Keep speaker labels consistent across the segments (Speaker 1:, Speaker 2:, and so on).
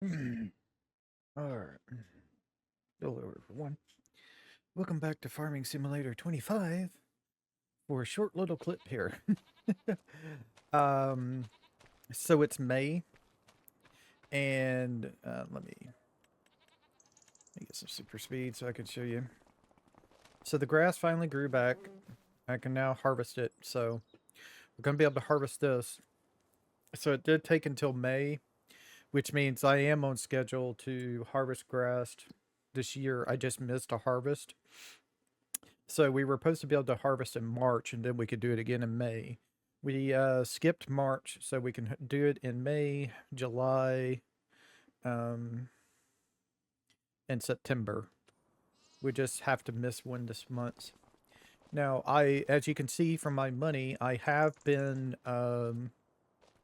Speaker 1: Alright. Still over for one. Welcome back to Farming Simulator 25 for a short little clip here. um, so it's May, and let me get some super speed so I can show you. So the grass finally grew back. I can now harvest it, so we're going to be able to harvest this. So it did take until May, which means I am on schedule to harvest grass this year. I just missed a harvest. So we were supposed to be able to harvest in March, and then we could do it again in May. We skipped March, so we can do it in May, July, um, and September. We just have to miss one this month. Now, as you can see from my money, I have been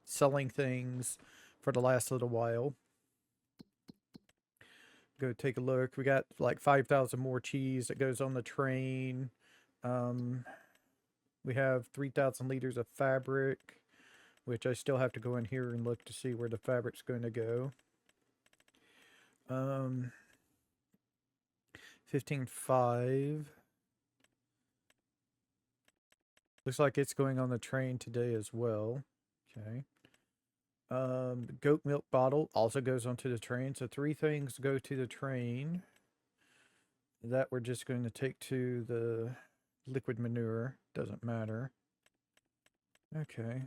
Speaker 1: selling things for the last little while. Go take a look. We got like 5,000 more cheese that goes on the train. Um, we have 3,000 liters of fabric, which I still have to go in here and look to see where the fabric's going to go. 15.5. Looks like it's going on the train today as well. Okay. Goat milk bottle also goes onto the train. So 3 things go to the train that we're just going to take to the liquid manure. Doesn't matter. Okay.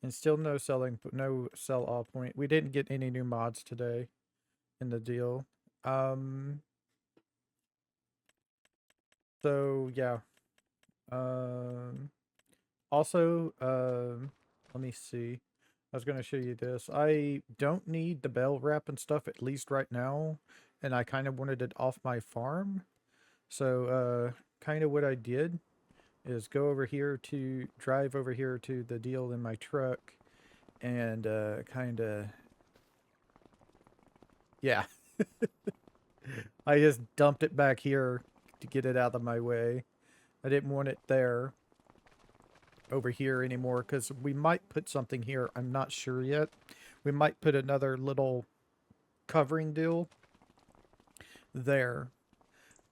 Speaker 1: And still no sell all point. We didn't get any new mods today in the deal. So yeah. Also, let me see. I was going to show you this. I don't need the bell wrap and stuff, at least right now. And I kind of wanted it off my farm. So, kind of what I did is drive over here to the deal in my truck. And, kind of, yeah. I just dumped it back here to get it out of my way. I didn't want it there. Over here anymore because we might put something here. I'm not sure yet. We might put another little covering deal there.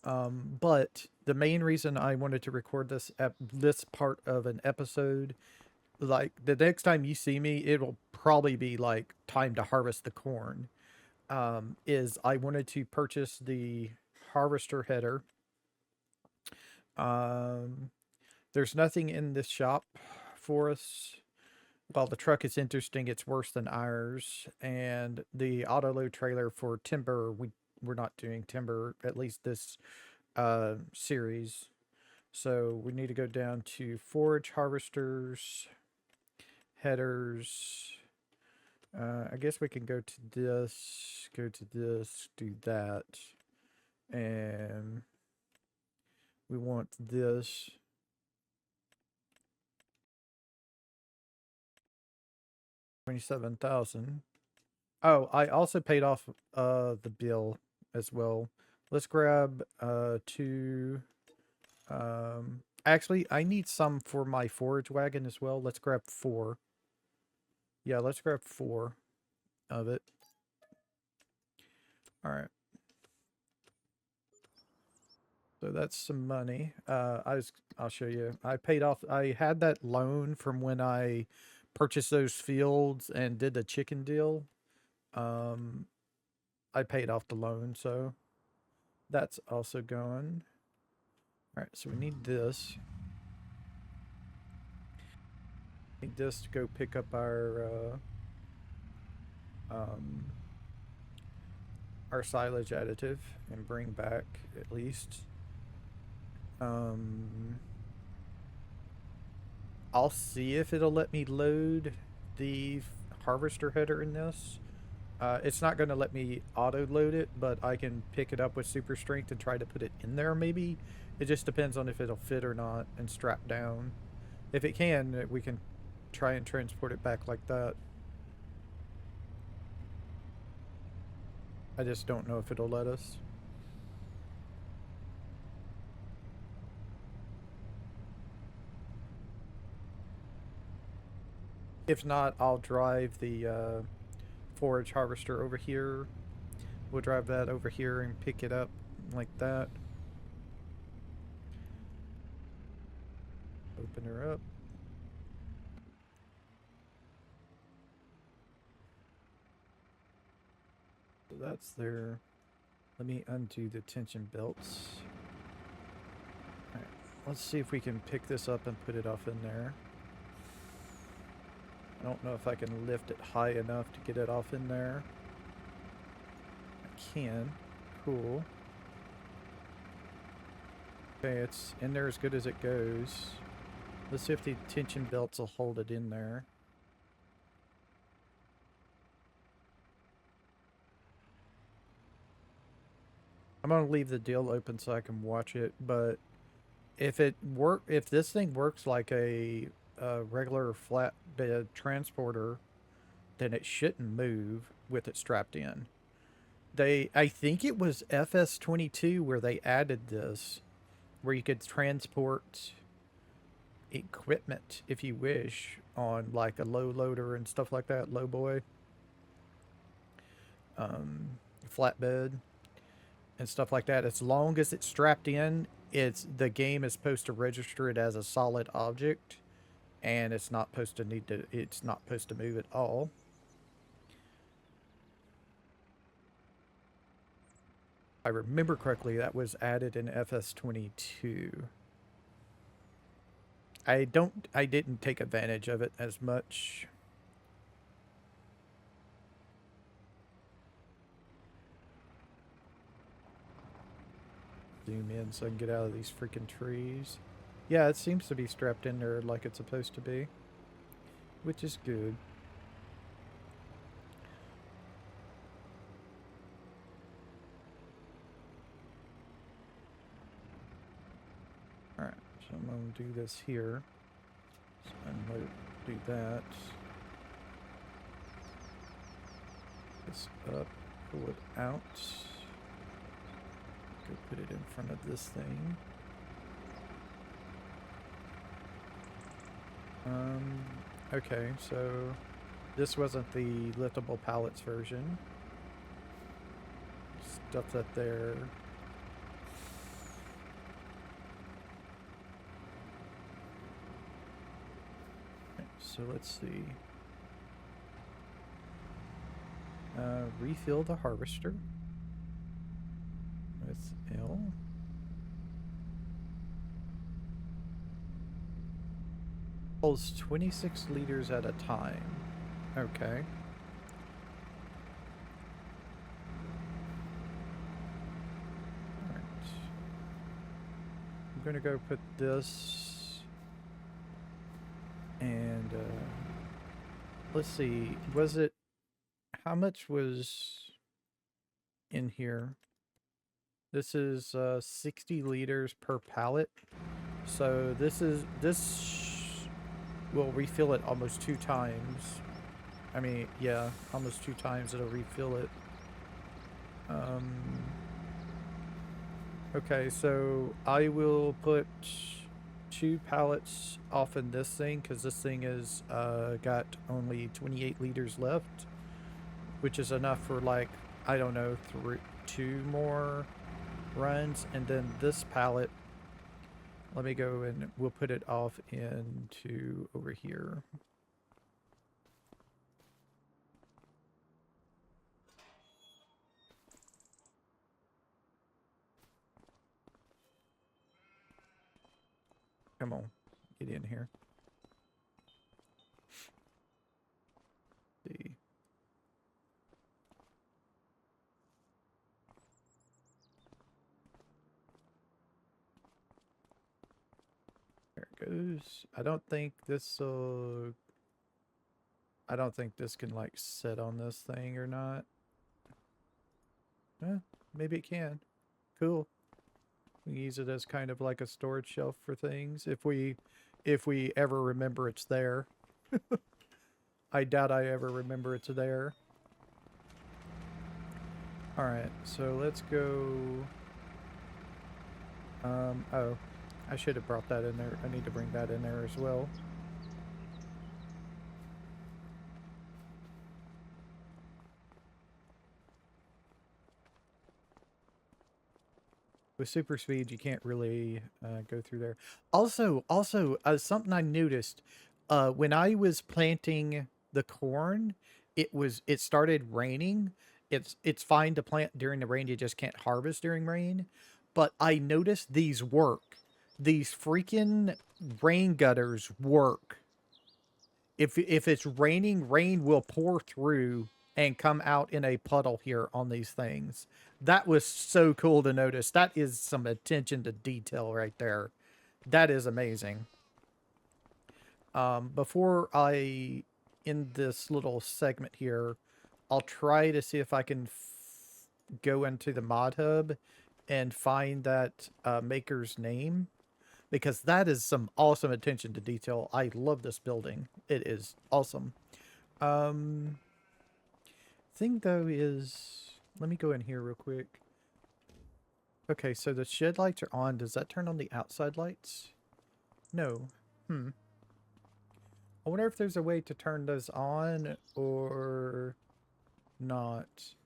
Speaker 1: But the main reason I wanted to record this part of an episode, like the next time you see me, it'll probably be like time to harvest the corn. Is I wanted to purchase the harvester header. There's nothing in this shop for us. While the truck is interesting, it's worse than ours. And the auto load trailer for timber, we're not doing timber, at least this series. So we need to go down to forage harvesters, headers. I guess we can go to this, do that. And we want this. 27,000. Oh, I also paid off the bill as well. Let's grab 2. Actually, I need some for my forage wagon as well. Let's grab 4. Yeah, let's grab 4 of it. All right. So that's some money. I'll show you. I paid off. I had that loan from when I purchased those fields and did the chicken deal. I paid off the loan, so that's also going. All right, so we need this. Need this to go pick up our silage additive and bring back at least. I'll see if it'll let me load the harvester header in this. It's not going to let me auto load it, but I can pick it up with super strength and try to put it in there maybe. It just depends on if it'll fit or not and strap down. If it can, we can try and transport it back like that. I just don't know if it'll let us. If not, I'll drive the forage harvester over here. We'll drive that over here and pick it up like that. Open her up. So that's there. Let me undo the tension belts. Alright, let's see if we can pick this up and put it off in there. I don't know if I can lift it high enough to get it off in there. I can. Cool. Okay, it's in there as good as it goes. Let's see if the tension belts will hold it in there. I'm gonna leave the deal open so I can watch it, but if this thing works like a regular flatbed transporter, then it shouldn't move with it strapped in. I think it was FS22 where they added this, where you could transport equipment if you wish on like a low loader and stuff like that, low boy, flatbed and stuff like that. As long as it's strapped in, the game is supposed to register it as a solid object, and it's not supposed to move at all. If I remember correctly, that was added in FS22. I didn't take advantage of it as much. Zoom in so I can get out of these freaking trees. Yeah, it seems to be strapped in there like it's supposed to be, which is good. Alright, so I'm going to do this here. So I'm going to do that. This up, pull it out. Go put it in front of this thing. Okay, so this wasn't the liftable pallets version. Stuff that there. Okay, so let's see. Refill the harvester with L. Holds 26 liters at a time. Okay. Alright. I'm gonna go put this and let's see, how much was in here? This is 60 liters per pallet. So this will refill it almost 2 times. I mean, yeah, almost 2 times it'll refill it. Okay, so I will put 2 pallets off in this thing, because this thing is got only 28 liters left, which is enough for, like, I don't know, 2 more runs. And then this pallet, let me go and we'll put it off into over here. Come on, get in here. See. There it goes. I don't think this can like sit on this thing or not. Maybe it can. Cool. We can use it as kind of like a storage shelf for things if we ever remember it's there. I doubt I ever remember it's there. Alright, so let's go. Oh, I should have brought that in there. I need to bring that in there as well. with super speed, you can't really go through there. Also, something I noticed when I was planting the corn, it started raining. It's fine to plant during the rain. You just can't harvest during rain. But I noticed these work. These freaking rain gutters work. If it's raining, rain will pour through and come out in a puddle here on these things. That was so cool to notice. That is some attention to detail right there. That is amazing. Before I end this little segment here, I'll try to see if I can go into the mod hub and find that maker's name, because that is some awesome attention to detail. I love this building. It is awesome. Thing though is, let me go in here real quick. Okay, so the shed lights are on. Does that turn on the outside lights? No. I wonder if there's a way to turn those on or not.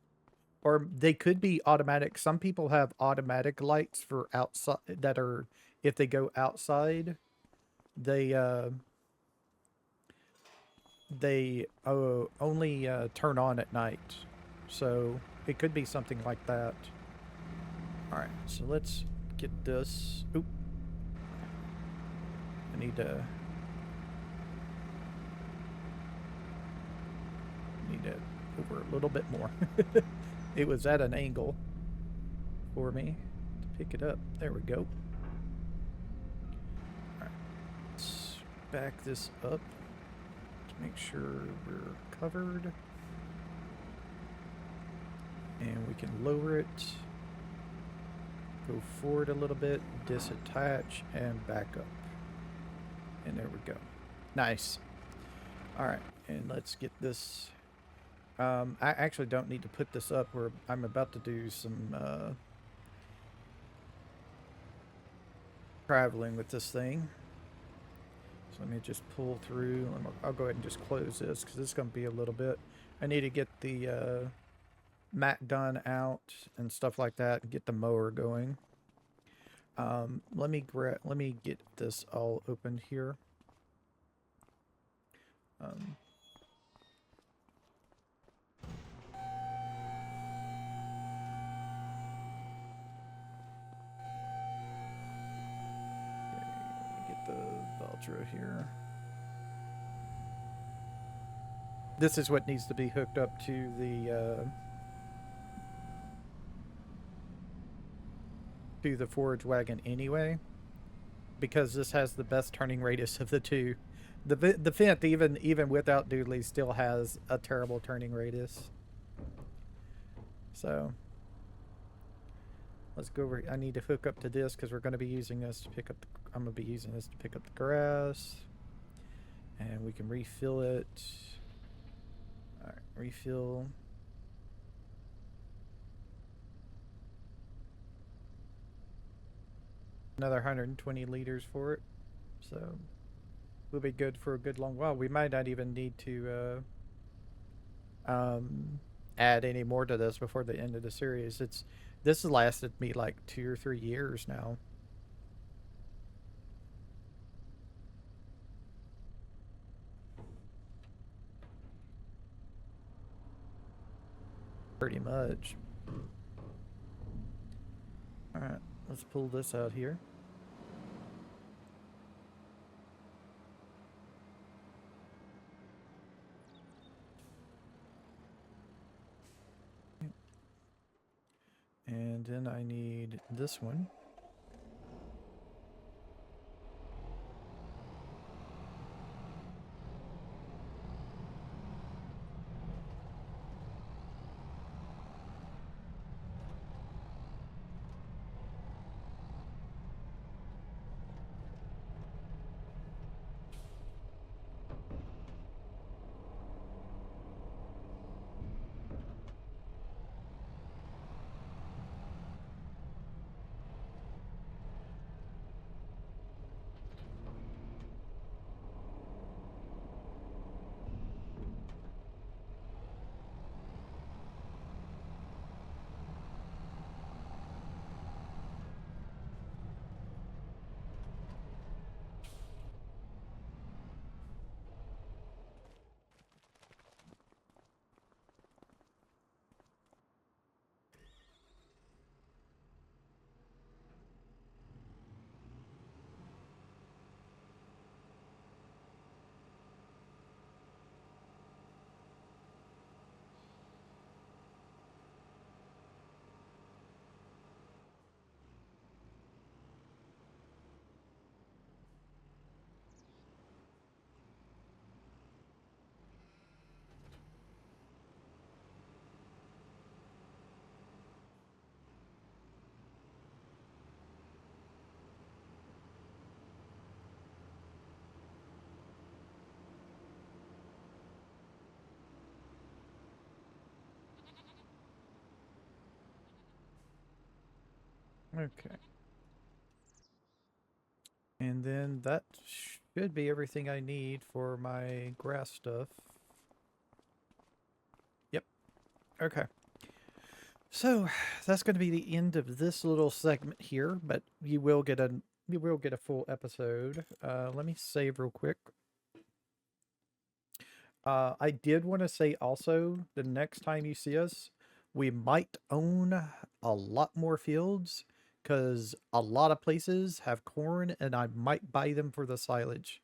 Speaker 1: Or they could be automatic. Some people have automatic lights for outside that are, if they go outside, they only turn on at night. So it could be something like that. All right, so let's get this. Oop. I need to over a little bit more. It was at an angle for me to pick it up. There we go. All right, let's back this up to make sure we're covered. And we can lower it, go forward a little bit, disattach, and back up. And there we go. Nice. All right, and let's get this. I actually don't need to put this up where I'm about to do some traveling with this thing. So let me just pull through. I'll go ahead and just close this because it's going to be a little bit. I need to get the mat done out and stuff like that and get the mower going. Let me get this all opened here. Get the Valtra here. This is what needs to be hooked up to the forage wagon anyway, because this has the best turning radius of the two. The Fendt, even without Doodly, still has a terrible turning radius. So let's go over. I need to hook up to this because we're going to be using this to pick up. I'm going to be using this to pick up the grass, and we can refill it. All right, refill. Another 120 liters for it, so we'll be good for a good long while. We might not even need to add any more to this before the end of the series. This has lasted me like 2 or 3 years now. Pretty much. All right, let's pull this out here. And then I need this one. Okay. And then that should be everything I need for my grass stuff. Yep. Okay. So that's going to be the end of this little segment here, but you will get a full episode. Let me save real quick. I did want to say also, the next time you see us, we might own a lot more fields because a lot of places have corn and I might buy them for the silage.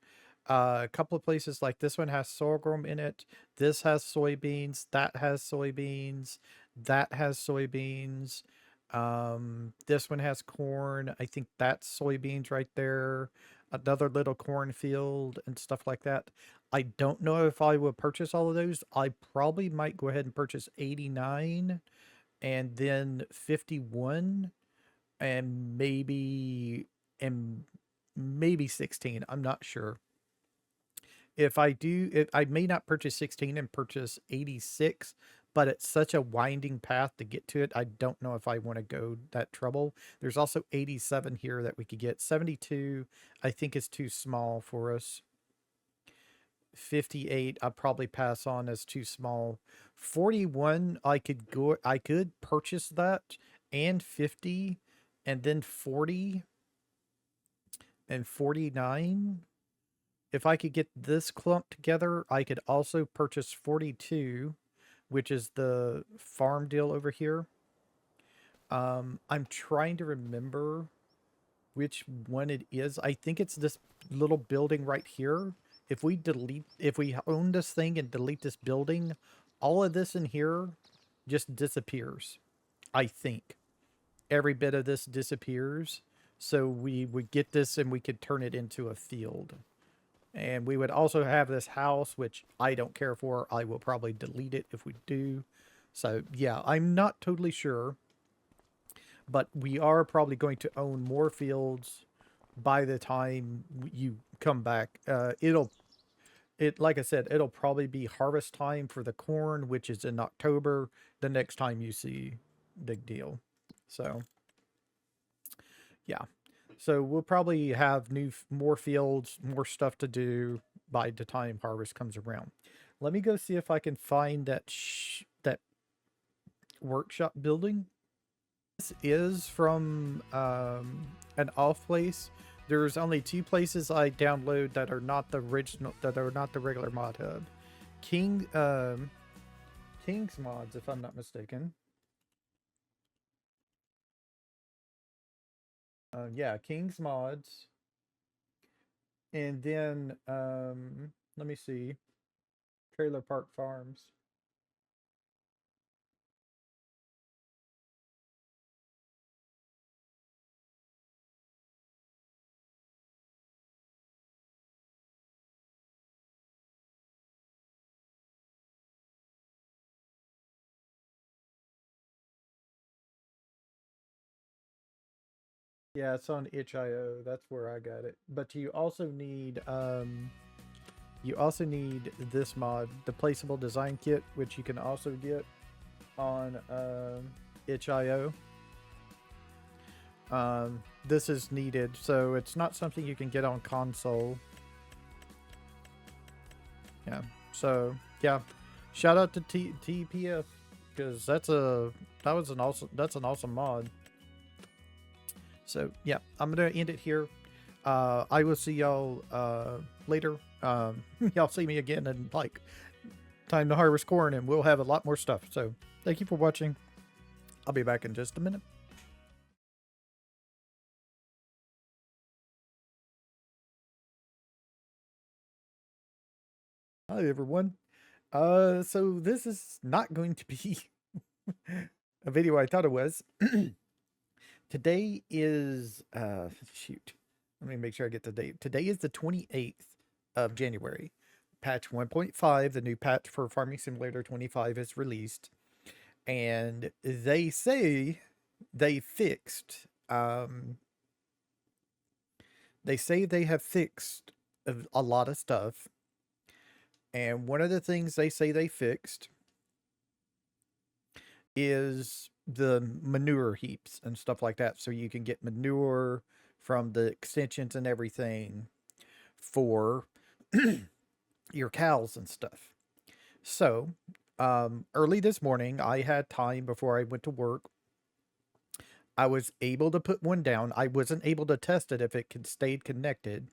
Speaker 1: A couple of places like this one has sorghum in it. This has soybeans. That has soybeans. That has soybeans. This one has corn. I think that's soybeans right there. Another little cornfield and stuff like that. I don't know if I will purchase all of those. I probably might go ahead and purchase 89 and then 51 and maybe 16. I'm not sure. If I do, I may not purchase 16 and purchase 86, but it's such a winding path to get to it. I don't know if I want to go that trouble. There's also 87 here that we could get. 72, I think, is too small for us. 58 I'll probably pass on as too small. 41 I could purchase that, and 50, and then 40 and 49. If I could get this clump together, I could also purchase 42, which is the farm deal over here. I'm trying to remember which one it is. I think it's this little building right here. If we own this thing and delete this building, all of this in here just disappears. I think every bit of this disappears. So we would get this and we could turn it into a field. And we would also have this house, which I don't care for. I will probably delete it if we do. So yeah, I'm not totally sure, but we are probably going to own more fields by the time you come back. Like I said, it'll probably be harvest time for the corn, which is in October, the next time you see Big Deal. So, yeah. So we'll probably have more fields, more stuff to do by the time harvest comes around. Let me go see if I can find that workshop building. This is from an off place. There's only two places I download that are not the original, that are not the regular mod hub. King's Mods, if I'm not mistaken. Yeah, King's Mods. And then let me see. Trailer Park Farms. Yeah, it's on itch.io. That's where I got it. But you also need this mod, the placeable design kit, which you can also get on itch.io. This is needed, so it's not something you can get on console. Yeah. So yeah, shout out to TPF because that's an awesome mod. So yeah, I'm gonna end it here. I will see y'all later. Y'all see me again in like time to harvest corn, and we'll have a lot more stuff. So thank you for watching. I'll be back in just a minute. Hi everyone. So this is not going to be a video I thought it was. Today is shoot. Let me make sure I get the date. Today is the 28th of January. Patch 1.5, the new patch for Farming Simulator 25 is released. And they say they fixed they say they have fixed a lot of stuff. And one of the things they say they fixed is the manure heaps and stuff like that, so you can get manure from the extensions and everything for your cows and stuff. So, early this morning, I had time before I went to work. I was able to put one down. I wasn't able to test it if it could stayed connected,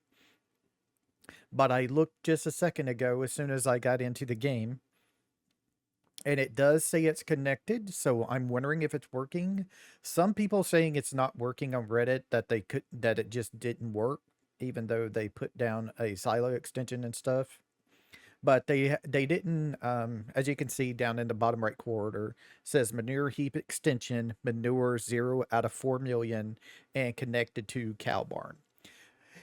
Speaker 1: but I looked just a second ago as soon as I got into the game, and it does say it's connected, so I'm wondering if it's working. Some people saying it's not working on Reddit, that it just didn't work, even though they put down a silo extension and stuff. But they didn't, as you can see down in the bottom right corner, says manure heap extension, manure 0 out of 4 million, and connected to cow barn.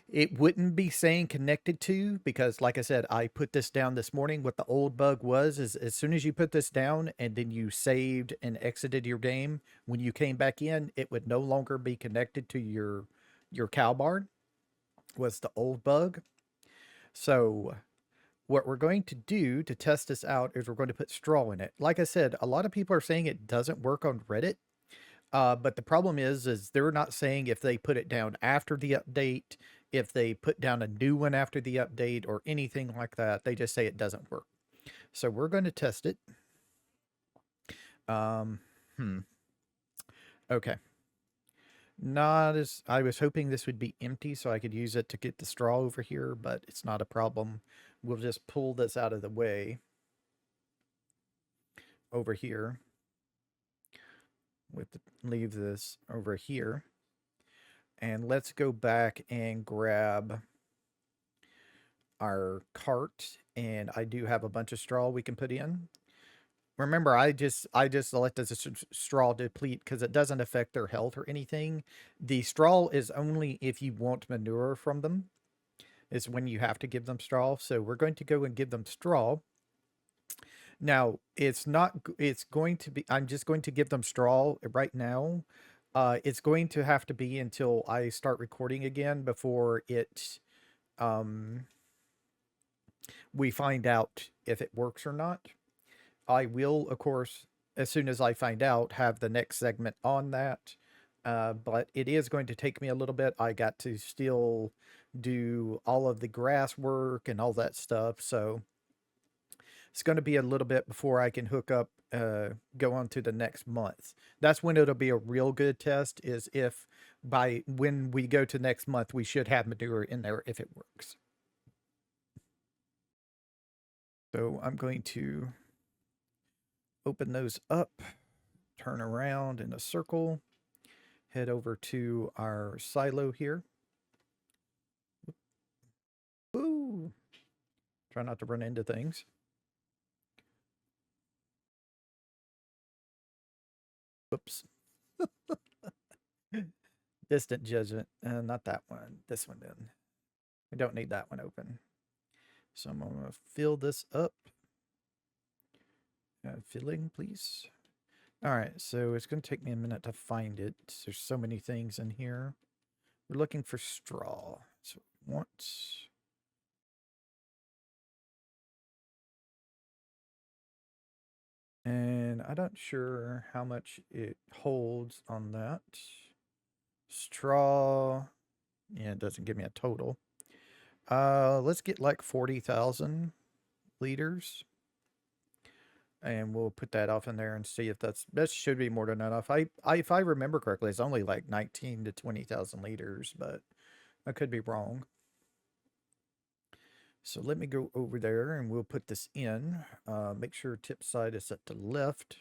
Speaker 1: It wouldn't be saying connected to because, like I said, I put this down this morning. What the old bug was is as soon as you put this down and then you saved and exited your game, when you came back in, it would no longer be connected to your cow barn. Was the old bug. So what we're going to do to test this out is we're going to put straw in it. Like I said, a lot of people are saying it doesn't work on Reddit. But the problem is they're not saying if they put it down after the update, if they put down a new one after the update, or anything like that. They just say it doesn't work. So we're going to test it. Um, hmm. Okay. Not as I was hoping this would be empty so I could use it to get the straw over here, but it's not a problem. We'll just pull this out of the way over here. Leave this over here. And let's go back and grab our cart, and I do have a bunch of straw we can put in. Remember, I just let the straw deplete because it doesn't affect their health or anything. The straw is only if you want manure from them. Is when you have to give them straw. So we're going to go and give them straw. Now, it's not it's going to be I'm just going to give them straw right now. It's going to have to be until I start recording again before it um we find out if it works or not. I will, of course, as soon as I find out, have the next segment on that. But it is going to take me a little bit. I got to still do all of the grass work and all that stuff. So it's going to be a little bit before I can hook up, go on to the next month. That's when it'll be a real good test, is if by when we go to next month, we should have manure in there if it works. So I'm going to open those up, turn around in a circle, head over to our silo here. Ooh, try not to run into things. Whoops. Distant judgment. Not that one. This one then. We don't need that one open. So I'm going to fill this up. Filling, please. All right, so it's going to take me a minute to find it. There's so many things in here. We're looking for straw. So once. And I'm not sure how much it holds on that. Straw. Yeah, it doesn't give me a total. Let's get like 40,000 liters. And we'll put that off in there and see if that should be more than enough. If I remember correctly, it's only like 19 to 20,000 liters, but I could be wrong. So let me go over there and we'll put this in. Make sure tip side is set to left.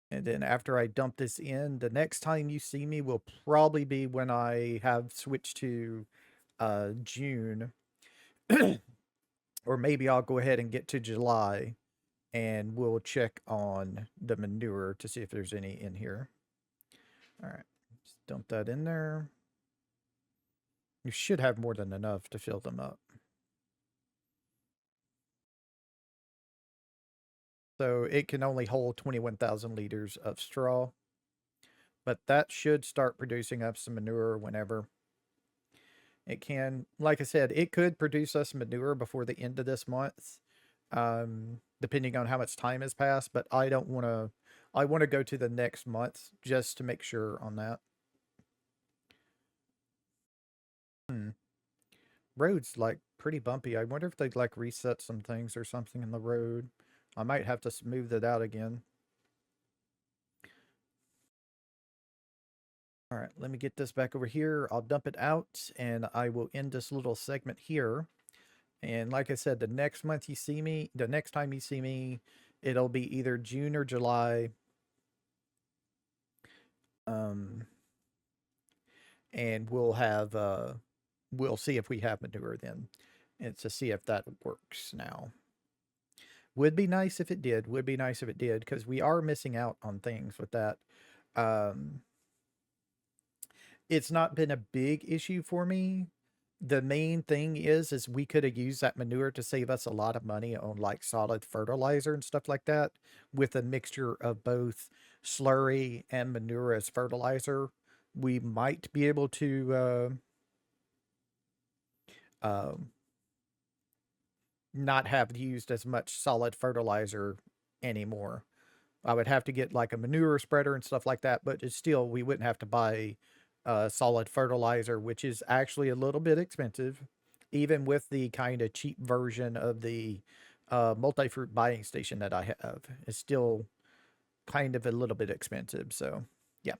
Speaker 1: And then after I dump this in, the next time you see me will probably be when I have switched to June. Or maybe I'll go ahead and get to July and we'll check on the manure to see if there's any in here. All right, let's dump that in there. You should have more than enough to fill them up. So it can only hold 21,000 liters of straw, but that should start producing up some manure whenever. It can, like I said, it could produce us manure before the end of this month, depending on how much time has passed. But I don't want to. I want to go to the next month just to make sure on that. Hmm. Road's like pretty bumpy. I wonder if they'd like reset some things or something in the road. I might have to smooth it out again. All right, let me get this back over here. I'll dump it out and I will end this little segment here. And like I said, the next month you see me, the next time you see me, it'll be either June or July. Um, and we'll see if we have manure then, and to see if that works now. Would be nice if it did. Would be nice if it did, because we are missing out on things with that. Um, it's not been a big issue for me. The main thing is we could have used that manure to save us a lot of money on like solid fertilizer and stuff like that, with a mixture of both slurry and manure as fertilizer. We might be able to um, not have used as much solid fertilizer anymore. I would have to get like a manure spreader and stuff like that, but it's still, we wouldn't have to buy solid fertilizer, which is actually a little bit expensive, even with the kind of cheap version of the multi-fruit buying station that I have. It's still kind of a little bit expensive. So, yeah.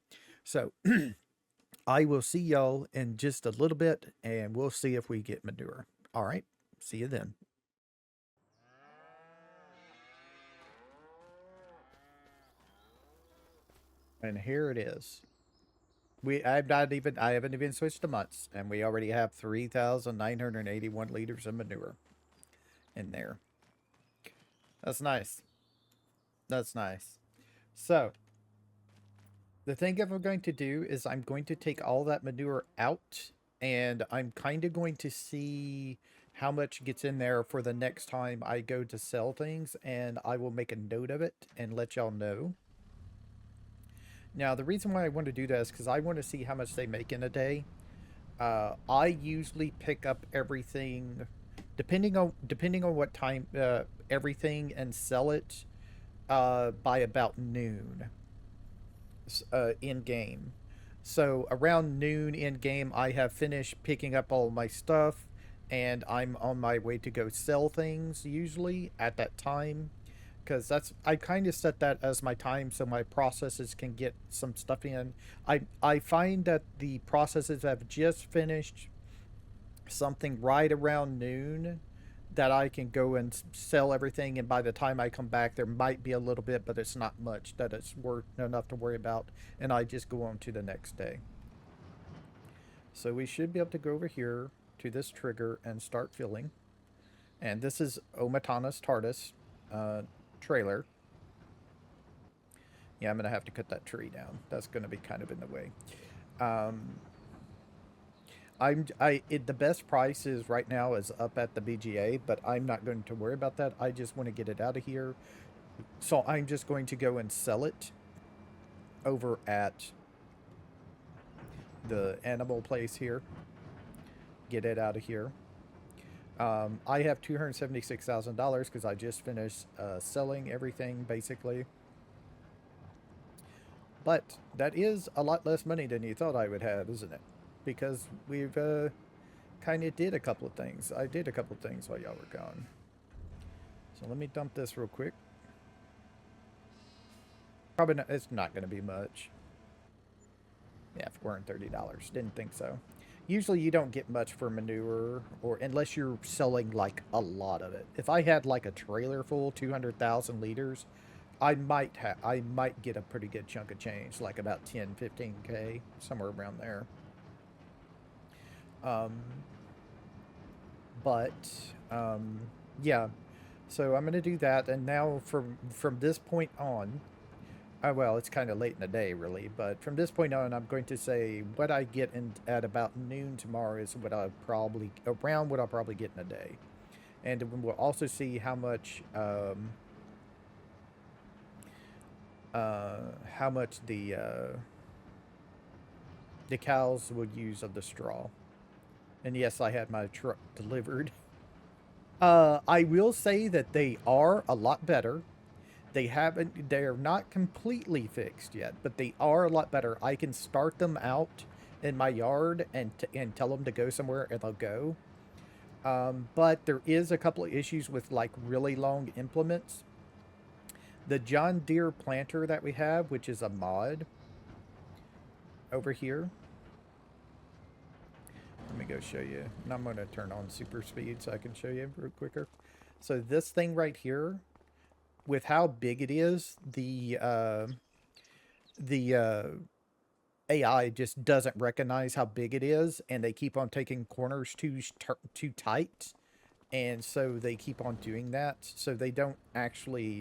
Speaker 1: So, I will see y'all in just a little bit and we'll see if we get manure. All right. See you then. And here it is. I haven't even switched to months, and we already have 3,981 liters of manure in there. That's nice. That's nice. So, the thing I'm going to do is I'm going to take all that manure out, and I'm kind of going to see how much gets in there for the next time I go to sell things, and I will make a note of it and let y'all know. Now, the reason why I want to do that is because I want to see how much they make in a day. I usually pick up everything, depending on what time, everything, and sell it by about noon in game. So around noon in game, I have finished picking up all my stuff, and I'm on my way to go sell things usually at that time, because that's, I kind of set that as my time so my processes can get some stuff in. I find that the processes have just finished something right around noon that I can go and sell everything, and by the time I come back there might be a little bit, but it's not much that it's worth enough to worry about, and I just go on to the next day. So we should be able to go over here to this trigger and start filling. And this is Omatana's TARDIS trailer. Yeah, I'm gonna have to cut that tree down. That's gonna be kind of in the way. Um, the best price is right now is up at the BGA, but I'm not going to worry about that. I just want to get it out of here. So I'm just going to go and sell it over at the animal place here. Get it out of here. I have $276,000 because I just finished selling everything basically. But that is a lot less money than you thought I would have, isn't it? Because we've kind of did a couple of things. I did a couple of things while y'all were gone. So let me dump this real quick. Probably not, it's not going to be much. Yeah, $430. Didn't think so. Usually you don't get much for manure, or unless you're selling like a lot of it. If I had like a trailer full, 200,000 liters, I might get a pretty good chunk of change, like about 10, 15K, somewhere around there. Um, but yeah, so I'm gonna do that, and now from this point on, well, it's kind of late in the day, really, but from this point on, I'm going to say what I get in at about noon tomorrow is what I'll probably around what I'll probably get in a day, and we'll also see how much the cows would use of the straw. And yes, I had my truck delivered. I will say that they are a lot better. They're not completely fixed yet, but they are a lot better. I can start them out in my yard and tell them to go somewhere and they'll go. But there is a couple of issues with like really long implements. The John Deere planter that we have, which is a mod over here. Let me go show you. And I'm going to turn on super speed so I can show you real quicker. So this thing right here, with how big it is, the AI just doesn't recognize how big it is, and they keep on taking corners too tight, and so they keep on doing that. So they're not actually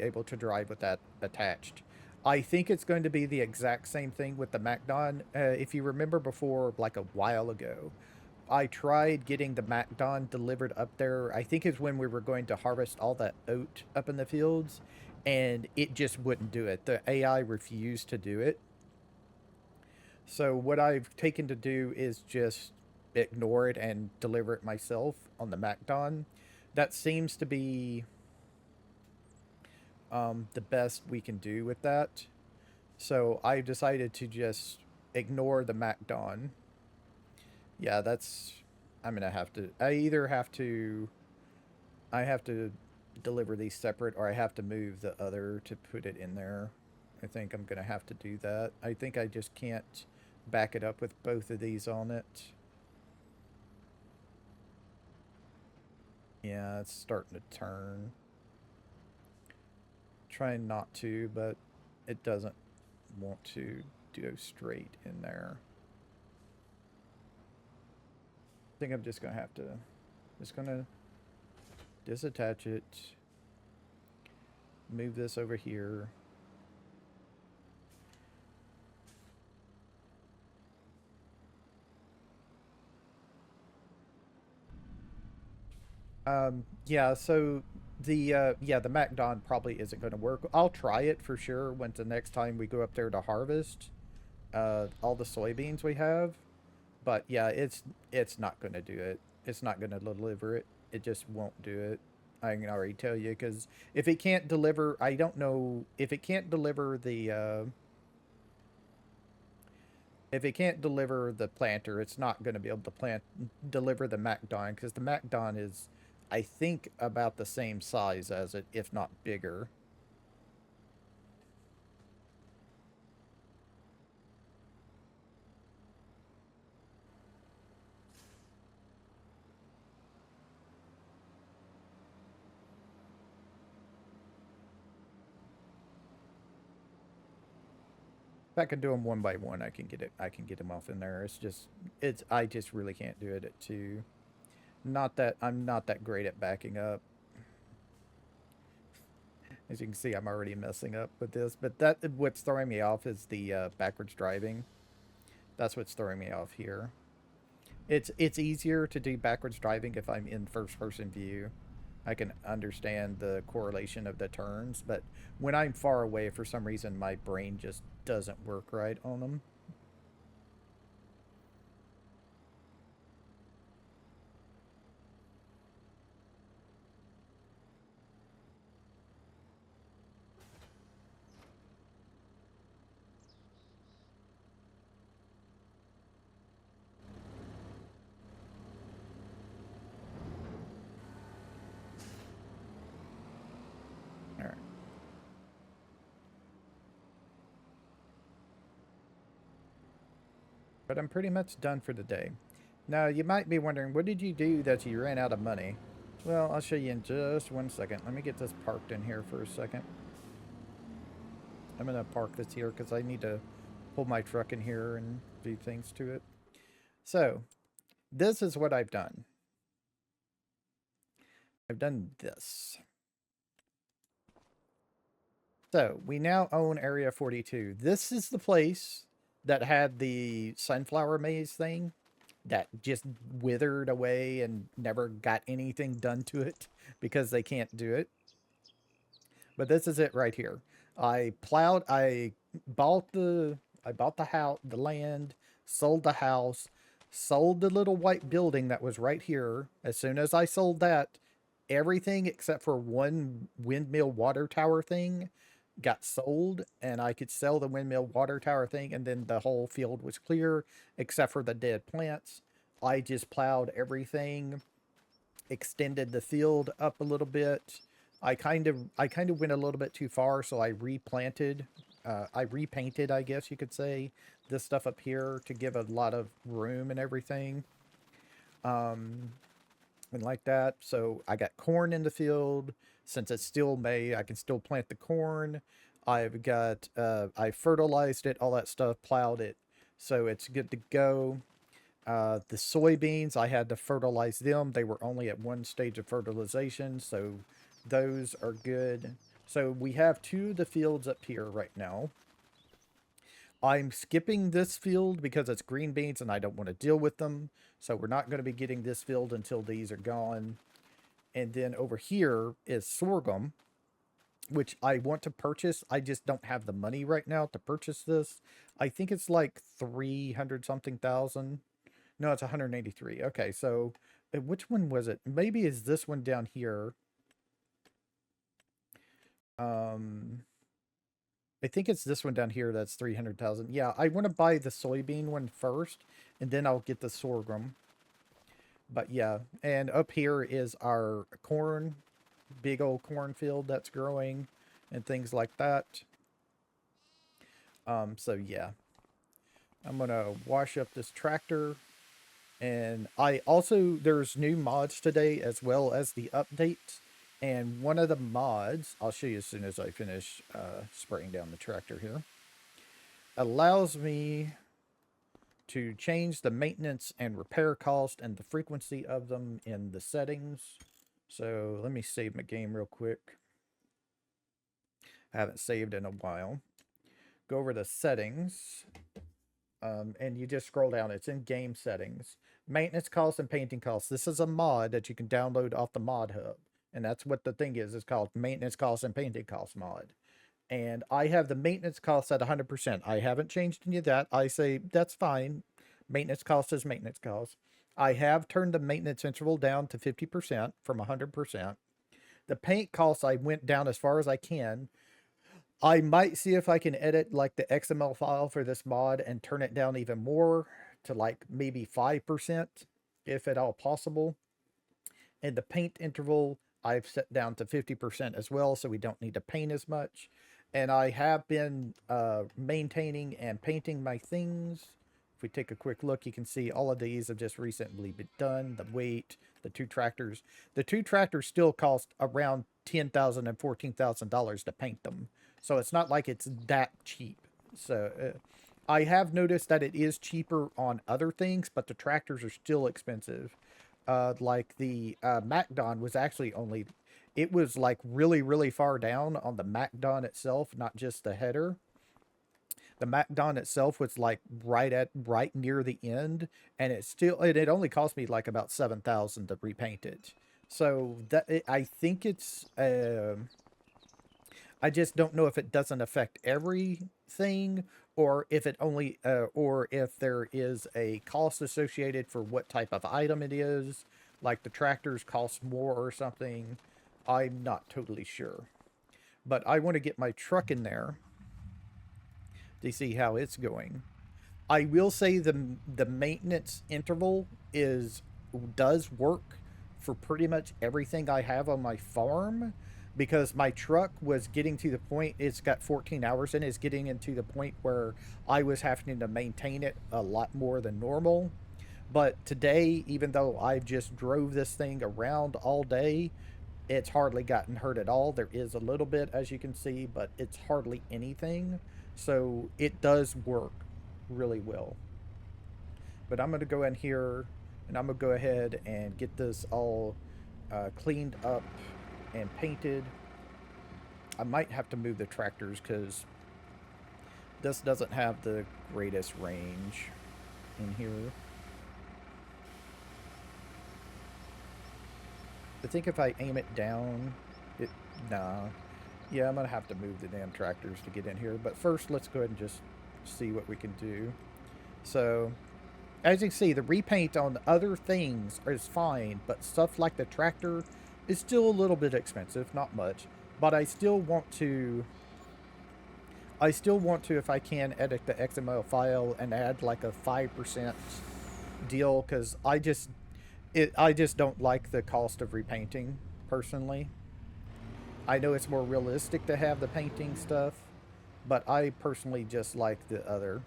Speaker 1: able to drive with that attached. I think it's going to be the exact same thing with the MacDon. If you remember before, like a while ago, I tried getting the MacDon delivered up there. I think it's when we were going to harvest all that oat up in the fields, and it just wouldn't do it. The AI refused to do it. So what I've taken to do is just ignore it and deliver it myself on the MacDon. That seems to be the best we can do with that. So I decided to just ignore the MacDon. Yeah, that's. I'm gonna have to. I have to deliver these separate, or I have to move the other to put it in there. I think I'm gonna have to do that. I think I just can't back it up with both of these on it. Yeah, it's starting to turn. Trying not to, but it doesn't want to go straight in there. I think I'm just gonna disattach it, move this over here. Yeah, so the MacDon probably isn't going to work. I'll try it for sure when the next time we go up there to harvest all the soybeans we have. But yeah, it's not going to do it. It's not going to deliver it. It just won't do it. I can already tell you, because if it can't deliver, I don't know if it can't deliver the planter, it's not going to be able to deliver the MacDon, because the MacDon is, I think, about the same size as it, if not bigger. If I can do them one by one, I can get it. I can get them off in there. It's. I just really can't do it at two. Not that I'm not that great at backing up. As you can see, I'm already messing up with this. But what's throwing me off is the backwards driving. That's what's throwing me off here. It's easier to do backwards driving if I'm in first person view. I can understand the correlation of the turns, but when I'm far away, for some reason, my brain just doesn't work right on them. All right. But I'm pretty much done for the day. Now, you might be wondering, what did you do that you ran out of money? Well, I'll show you in just 1 second. Let me get this parked in here for a second. I'm going to park this here because I need to pull my truck in here and do things to it. So, this is what I've done. I've done this. So, we now own Area 42. This is the place that had the sunflower maze thing that just withered away and never got anything done to it because they can't do it. But this is it right here. I bought the house, the land. sold the house, sold the little white building that was right here. As soon as I sold that, everything except for one windmill water tower thing got sold, and I could sell the windmill water tower thing, and then the whole field was clear except for the dead plants. I just plowed everything, extended the field up a little bit. I kind of went a little bit too far, so I replanted. I repainted, I guess you could say, this stuff up here to give a lot of room and everything. Um, and like that. So I got corn in the field. Since it's still May, I can still plant the corn. I've got I fertilized it, all that stuff, plowed it, so it's good to go. The soybeans, I had to fertilize them. They were only at one stage of fertilization, so those are good. So we have two of the fields up here right now. I'm skipping this field because it's green beans and I don't want to deal with them. So we're not going to be getting this field until these are gone. And then over here is sorghum, which I want to purchase. I just don't have the money right now to purchase this. I think it's like 300 something thousand. No, it's 183. Okay, so which one was it? Maybe is this one down here. Um, I think it's this one down here that's 300,000. Yeah, I want to buy the soybean one first, and then I'll get the sorghum. But yeah, and up here is our corn, big old cornfield that's growing and things like that. So yeah, I'm gonna wash up this tractor. And I also, there's new mods today as well as the update. And one of the mods, I'll show you as soon as I finish spraying down the tractor here, allows me to change the maintenance and repair cost and the frequency of them in the settings. So let me save my game real quick. I haven't saved in a while. Go over to settings, and you just scroll down. It's in game settings. Maintenance costs and painting costs. This is a mod that you can download off the mod hub. And that's what the thing is. It's called maintenance costs and painting costs mod. And I have the maintenance costs at 100%. I haven't changed any of that. I say that's fine. Maintenance cost is maintenance cost. I have turned the maintenance interval down to 50% from 100%. The paint costs I went down as far as I can. I might see if I can edit like the XML file for this mod and turn it down even more to like maybe 5%, if at all possible. And the paint interval I've set down to 50% as well, so we don't need to paint as much. And I have been maintaining and painting my things. If we take a quick look, you can see all of these have just recently been done. The weight, the two tractors. The two tractors still cost around $10,000 and $14,000 to paint them. So it's not like it's that cheap. So I have noticed that it is cheaper on other things, but the tractors are still expensive. Like the MacDon was actually only, it was like really, really far down on the MacDon itself, not just the header. The MacDon itself was like right near the end, and it only cost me like about 7,000 to repaint it. So I think it's I just don't know if it doesn't affect everything, or if it only or if there is a cost associated for what type of item it is, like the tractors cost more or something. I'm not totally sure. But I want to get my truck in there to see how it's going. I will say the maintenance interval does work for pretty much everything I have on my farm, because my truck was getting to the point, it's got 14 hours in it, it's getting into the point where I was having to maintain it a lot more than normal. But today, even though I've just drove this thing around all day, it's hardly gotten hurt at all. There is a little bit, as you can see, but it's hardly anything. So it does work really well. But I'm going to go in here and I'm going to go ahead and get this all cleaned up and painted. I might have to move the tractors because this doesn't have the greatest range in here. I think if I aim it down, nah. Yeah, I'm going to have to move the damn tractors to get in here. But first, let's go ahead and just see what we can do. So, as you can see, the repaint on other things is fine, but stuff like the tractor is still a little bit expensive, not much. But I still want to, if I can, edit the XML file and add like a 5% deal, because I just don't like the cost of repainting personally. I know it's more realistic to have the painting stuff, but I personally just like the other.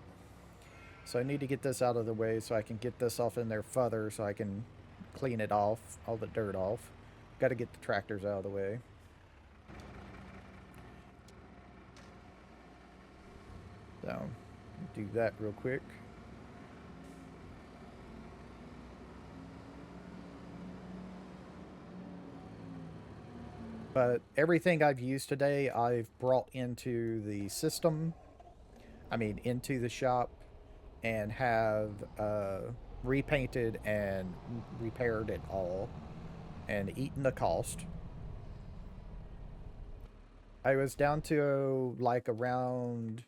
Speaker 1: So I need to get this out of the way so I can get this off in there further so I can clean it off, all the dirt off. Got to get the tractors out of the way. So, do that real quick. But everything I've used today, I've brought into the system. I mean, into the shop, and have repainted and repaired it all, and eaten the cost. I was down to like around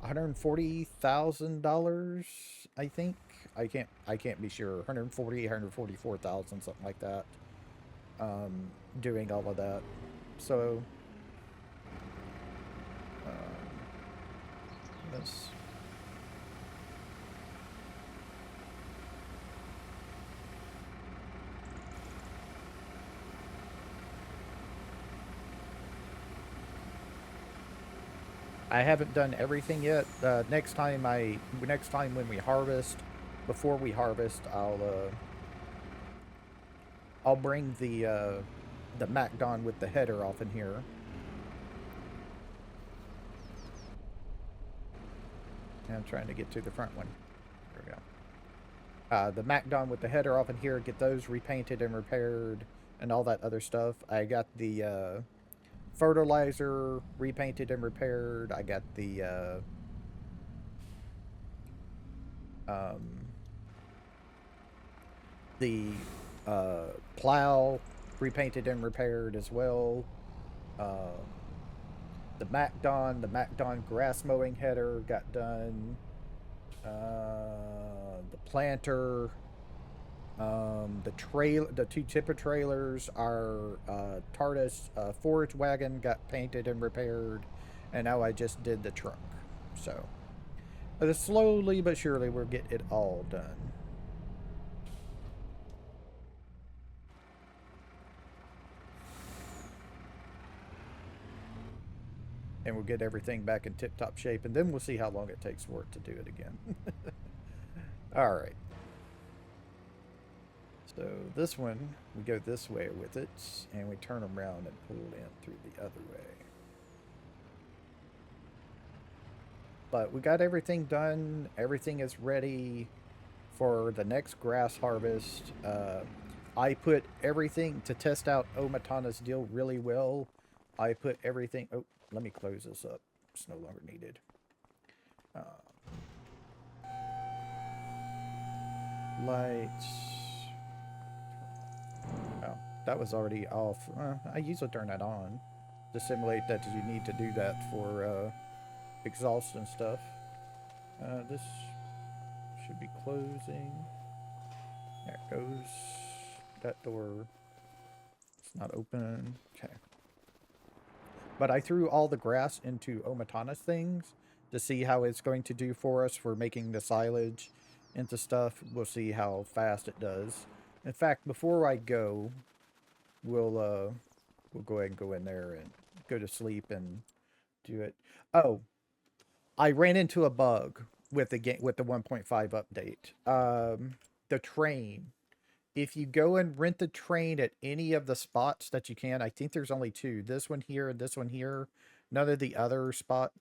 Speaker 1: $140,000, I think. I can't be sure. 140, 144,000, something like that. Doing all of that. So this I haven't done everything yet. Next time when we harvest, before we harvest, I'll bring the MacDon with the header off in here. And I'm trying to get to the front one. There we go. The MacDon with the header off in here, get those repainted and repaired and all that other stuff. I got the fertilizer repainted and repaired. I got um, the plow repainted and repaired as well. Uh, the MacDon grass mowing header got done. The planter, the two tipper trailers, our TARDIS forage wagon got painted and repaired, and now I just did the truck. So, slowly but surely, we'll get it all done. And we'll get everything back in tip-top shape, and then we'll see how long it takes for it to do it again. All right. So this one, we go this way with it, and we turn around and pull in through the other way. But we got everything done. Everything is ready for the next grass harvest. I put everything to test out Omatana's deal really well. I put everything... Oh, let me close this up. It's no longer needed. Lights. Oh, that was already off. I usually turn that on to simulate that you need to do that for exhaust and stuff. This should be closing. There it goes. That door. It's not open. Okay. But I threw all the grass into Omatana's things to see how it's going to do for us for making the silage into stuff. We'll see how fast it does. In fact, before I go, we'll go ahead and go in there and go to sleep and do it. Oh, I ran into a bug with the 1.5 update. The train. If you go and rent the train at any of the spots that you can, I think there's only two. This one here and this one here. None of the other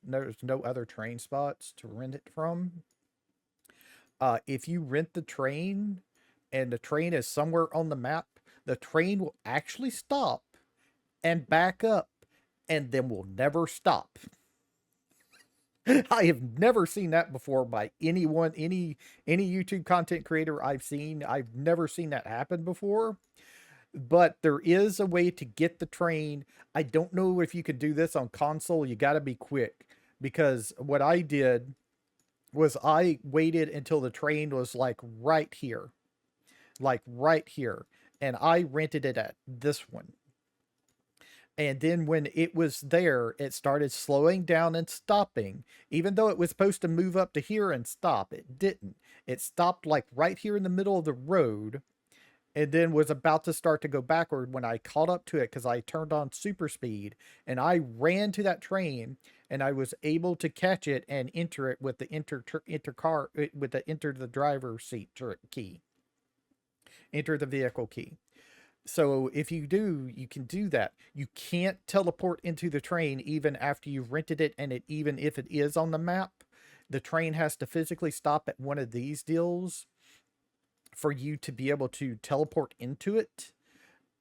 Speaker 1: there's no other train spots to rent it from. If you rent the train and the train is somewhere on the map, the train will actually stop and back up and then will never stop. I have never seen that before by anyone, any YouTube content creator I've seen. I've never seen that happen before. But there is a way to get the train. I don't know if you could do this on console. You got to be quick, because what I did was I waited until the train was like right here, and I rented it at this one. And then when it was there, it started slowing down and stopping. Even though it was supposed to move up to here and stop, it didn't. It stopped like right here in the middle of the road and then was about to start to go backward when I caught up to it because I turned on super speed and I ran to that train and I was able to catch it and enter it with the enter the driver seat key, enter the vehicle key. So if you do, you can do that. You can't teleport into the train even after you've rented it, and even if it is on the map, the train has to physically stop at one of these deals for you to be able to teleport into it.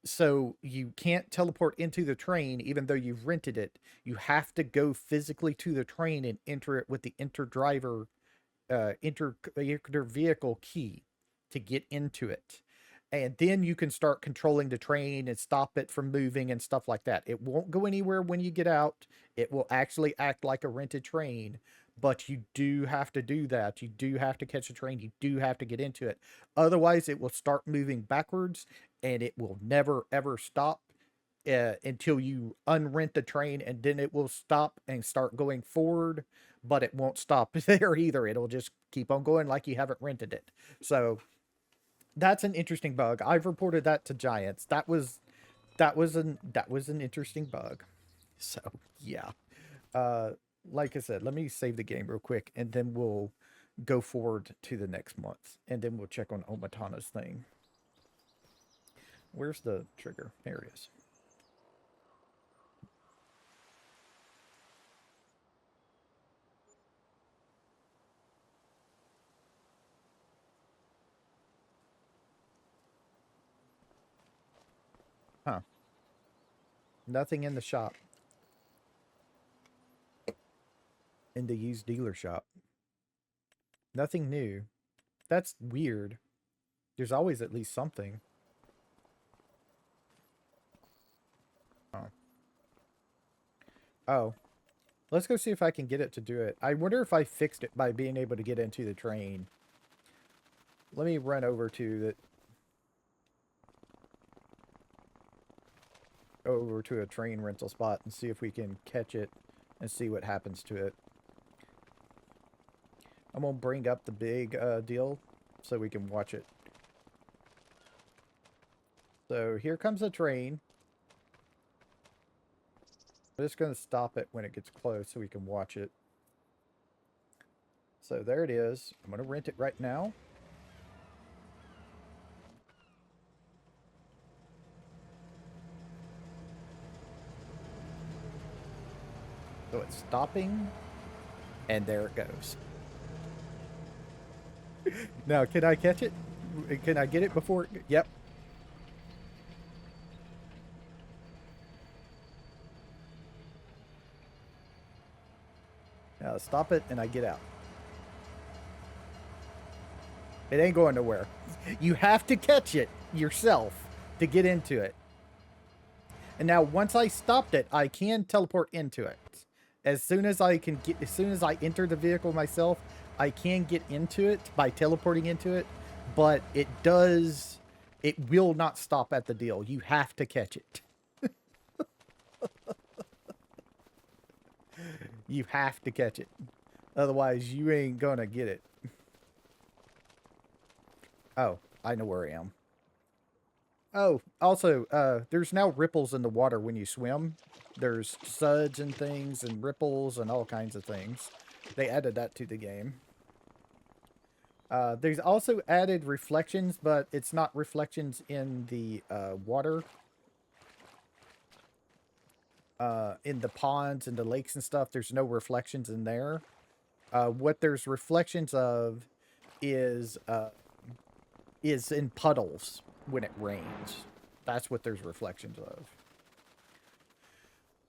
Speaker 1: So you can't teleport into the train even though you've rented it. You have to go physically to the train and enter it with the enter vehicle key to get into it. And then you can start controlling the train and stop it from moving and stuff like that. It won't go anywhere when you get out. It will actually act like a rented train, but you do have to do that. You do have to catch a train. You do have to get into it. Otherwise, it will start moving backwards and it will never ever stop until you unrent the train, and then it will stop and start going forward, but it won't stop there either. It'll just keep on going like you haven't rented it. So that's an interesting bug. I've reported that to Giants. That was an interesting bug. So yeah. Uh like I said, let me save the game real quick and then we'll go forward to the next month. And then we'll check on Omatana's thing. Where's the trigger? There it is. Huh. Nothing in the shop. In the used dealer shop. Nothing new. That's weird. There's always at least something. Oh. Oh. Let's go see if I can get it to do it. I wonder if I fixed it by being able to get into the train. Let me run over to a train rental spot and see if we can catch it and see what happens to it. I'm gonna bring up the big deal so we can watch it. So here comes a train. I'm just gonna stop it when it gets close so we can watch it. So there it is. I'm gonna rent it right now. So it's stopping, and there it goes. Now, can I catch it? Can I get it before it... Yep. Now stop it, and I get out. It ain't going nowhere. You have to catch it yourself to get into it. And now, once I stopped it, I can teleport into it. As soon as I enter the vehicle myself, I can get into it by teleporting into it. But it will not stop at the deal. You have to catch it. You have to catch it. Otherwise, you ain't gonna get it. Oh, I know where I am. Oh, also, there's now ripples in the water when you swim. There's suds and things and ripples and all kinds of things. They added that to the game. There's also added reflections, but it's not reflections in the water. In the ponds and the lakes and stuff, there's no reflections in there. What there's reflections of is in puddles when it rains. That's what there's reflections of.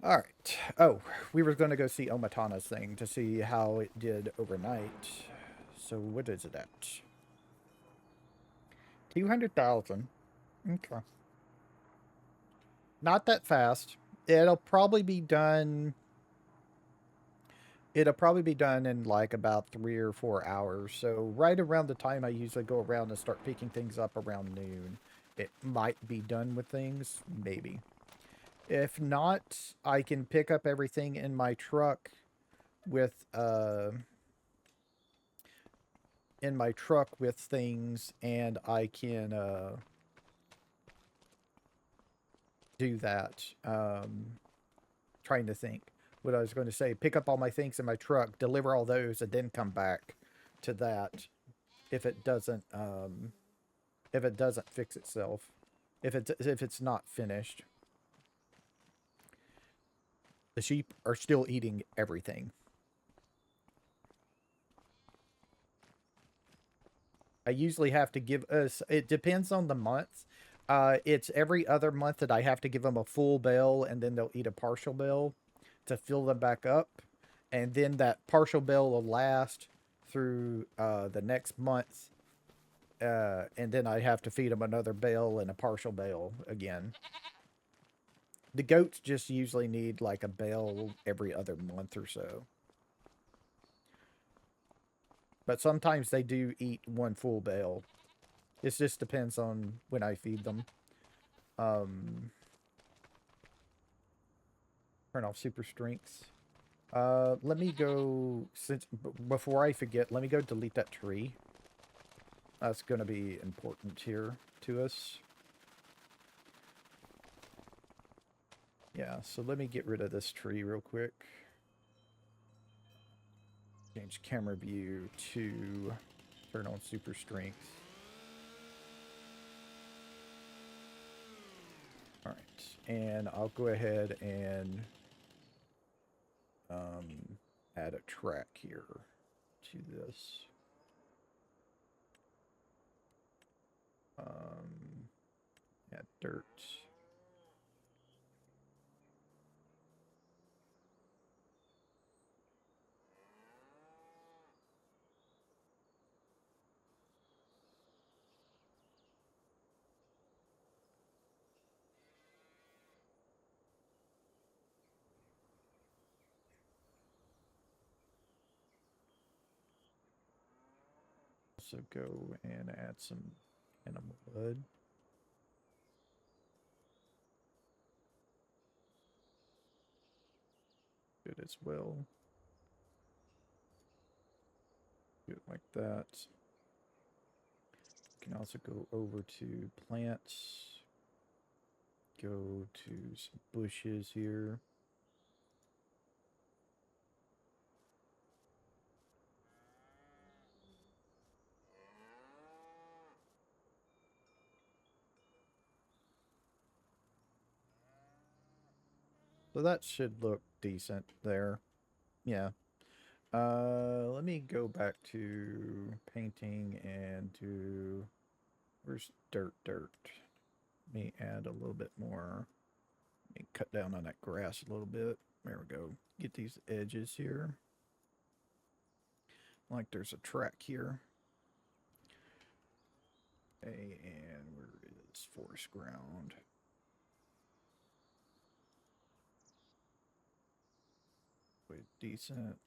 Speaker 1: All right. Oh, we were going to go see Omatana's thing to see how it did overnight. So what is it at? 200,000. Okay. Not that fast. It'll probably be done It'll probably be done in like about 3 or 4 hours. So right around the time I usually go around and start picking things up around noon, it might be done with things, maybe. If not, I can pick up everything in my truck with things, and I can do that. Trying to think what I was going to say. Pick up all my things in my truck, deliver all those, and then come back to that if it doesn't fix itself. If it's not finished. The sheep are still eating everything. I usually have to give us, it depends on the month. It's every other month that I have to give them a full bale, and then they'll eat a partial bale to fill them back up. And then that partial bale will last through the next month. And then I have to feed them another bale and a partial bale again. The goats just usually need like a bale every other month or so. But sometimes they do eat one full bale. It just depends on when I feed them. Turn off super strength. Let me go, before I forget, let me go delete that tree. That's going to be important here to us. Yeah, so let me get rid of this tree real quick. Change camera view to turn on super strength. All right, and I'll go ahead and add a track here to this. Add dirt. Also go and add some animal blood. Good as well. Do it like that. You can also go over to plants. Go to some bushes here. So that should look decent there. Yeah. Let me go back to painting and do, where's dirt? Let me add a little bit more. Let me cut down on that grass a little bit. There we go. Get these edges here. Like there's a track here. Okay, and where is forest ground? Quite decent.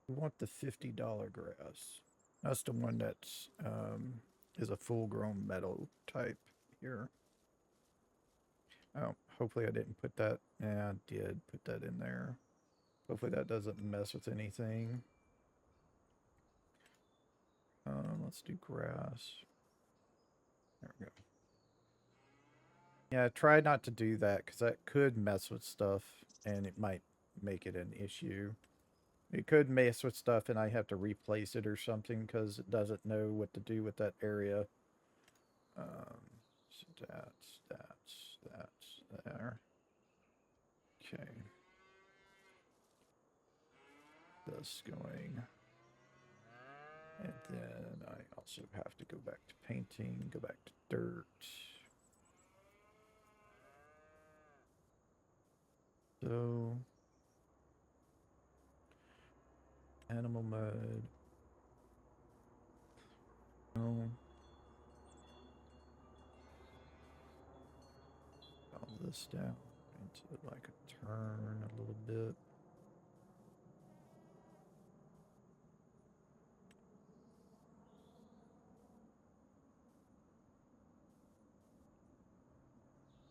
Speaker 1: We want the $50 grass. That's the one that's is a full-grown meadow type here. Oh, hopefully I didn't put that. Yeah, I did put that in there. Hopefully that doesn't mess with anything. Let's do grass. There we go. Yeah, try not to do that because that could mess with stuff and it might make it an issue. It could mess with stuff and I have to replace it or something because it doesn't know what to do with that area. So that's there. Okay. This going. And then I also have to go back to painting, go back to dirt. So, animal mode. No. this down into like a turn a little bit.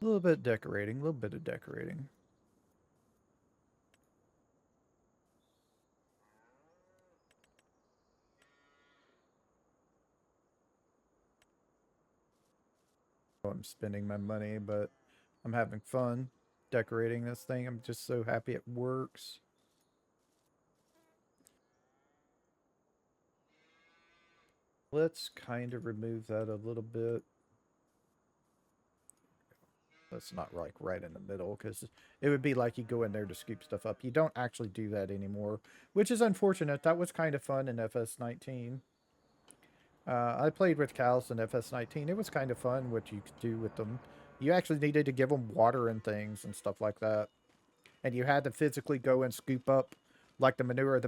Speaker 1: A little bit of decorating, a little bit of decorating. I'm spending my money, but I'm having fun decorating this thing. I'm just so happy it works. Let's kind of remove that a little bit. That's not like right in the middle, because it would be like you go in there to scoop stuff up. You don't actually do that anymore, which is unfortunate. That was kind of fun in FS19. I played with cows in FS19. It was kind of fun what you could do with them. You actually needed to give them water and things and stuff like that. And you had to physically go and scoop up like the manure. The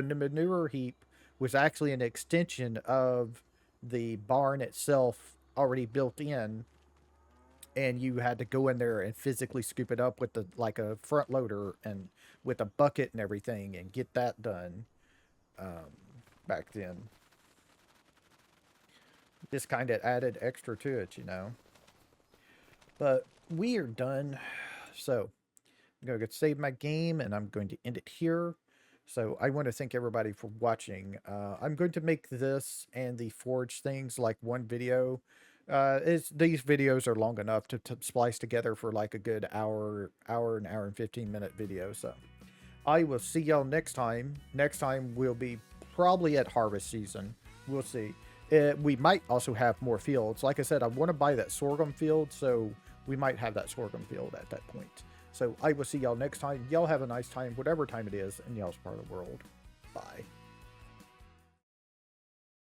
Speaker 1: manure heap was actually an extension of the barn itself already built in, and you had to go in there and physically scoop it up with the like a front loader and with a bucket and everything and get that done back then. Just kind of added extra to it, you know. But we are done. So I'm going to save my game and I'm going to end it here. So I want to thank everybody for watching. I'm going to make this and the forge things like one video. These videos are long enough to splice together for like a good hour and 15-minute video. So I will see y'all next time. Next time we'll be probably at harvest season. We'll see. We might also have more fields. Like I said, I want to buy that sorghum field, so we might have that sorghum field at that point. So I will see y'all next time. Y'all have a nice time, whatever time it is in y'all's part of the world. Bye.